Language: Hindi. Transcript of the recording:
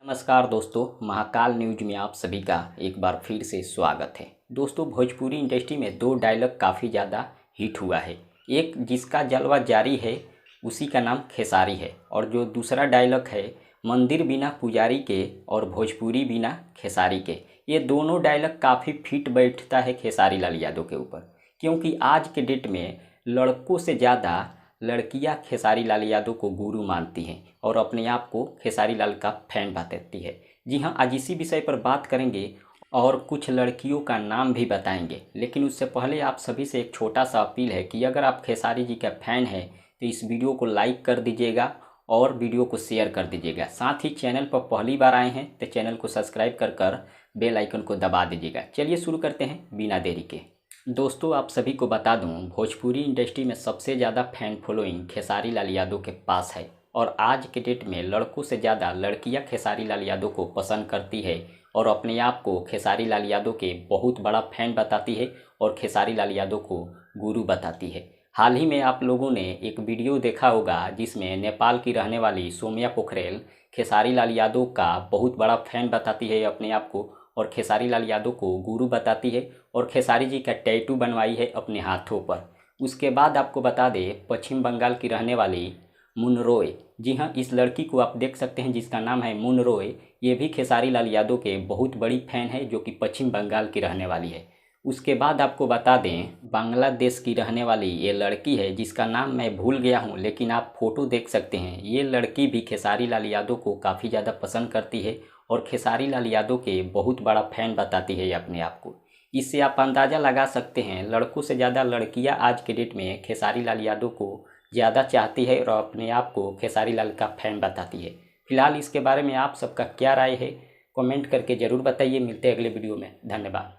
नमस्कार दोस्तों, महाकाल न्यूज में आप सभी का एक बार फिर से स्वागत है। दोस्तों, भोजपुरी इंडस्ट्री में दो डायलॉग काफ़ी ज़्यादा हिट हुआ है। एक जिसका जलवा जारी है उसी का नाम खेसारी है, और जो दूसरा डायलॉग है मंदिर बिना पुजारी के और भोजपुरी बिना खेसारी के। ये दोनों डायलॉग काफ़ी फिट बैठता है खेसारी लाल यादव के ऊपर, क्योंकि आज के डेट में लड़कों से ज़्यादा लड़कियां खेसारी लाल यादव को गुरु मानती हैं और अपने आप को खेसारी लाल का फैन बताती है। जी हाँ, आज इसी विषय पर बात करेंगे और कुछ लड़कियों का नाम भी बताएंगे। लेकिन उससे पहले आप सभी से एक छोटा सा अपील है कि अगर आप खेसारी जी का फैन हैं तो इस वीडियो को लाइक कर दीजिएगा और वीडियो को शेयर कर दीजिएगा। साथ ही चैनल पर पहली बार आए हैं तो चैनल को सब्सक्राइब कर बेल आइकन को दबा दीजिएगा। चलिए शुरू करते हैं बिना देरी के। दोस्तों, आप सभी को बता दूं, भोजपुरी इंडस्ट्री में सबसे ज़्यादा फैन फॉलोइंग खेसारी लाल यादव के पास है, और आज के डेट में लड़कों से ज़्यादा लड़कियां खेसारी लाल यादव को पसंद करती है और अपने आप को खेसारी लाल यादव के बहुत बड़ा फैन बताती है और खेसारी लाल यादव को गुरु बताती है। हाल ही में आप लोगों ने एक वीडियो देखा होगा जिसमें नेपाल की रहने वाली सोम्या पोखरेल खेसारी लाल यादव का बहुत बड़ा फैन बताती है अपने आप को, और खेसारी लाल यादव को गुरु बताती है और खेसारी जी का टैटू बनवाई है अपने हाथों पर। उसके बाद आपको बता दें, पश्चिम बंगाल की रहने वाली मुन रॉय, जी हाँ, इस लड़की को आप देख सकते हैं जिसका नाम है मुन रॉय। ये भी खेसारी लाल यादव के बहुत बड़ी फैन है, जो कि पश्चिम बंगाल की रहने वाली है। उसके बाद आपको बता दें, बांग्लादेश की रहने वाली ये लड़की है जिसका नाम मैं भूल गया हूँ, लेकिन आप फोटो देख सकते हैं। ये लड़की भी खेसारी लाल यादव को काफ़ी ज़्यादा पसंद करती है और खेसारी लाल यादव के बहुत बड़ा फैन बताती है अपने आप को। इससे आप अंदाज़ा लगा सकते हैं, लड़कों से ज़्यादा लड़कियां आज के डेट में खेसारी लाल यादव को ज़्यादा चाहती है और अपने आप को खेसारी लाल का फैन बताती है। फिलहाल इसके बारे में आप सबका क्या राय है, कमेंट करके ज़रूर बताइए। मिलते हैं अगले वीडियो में। धन्यवाद।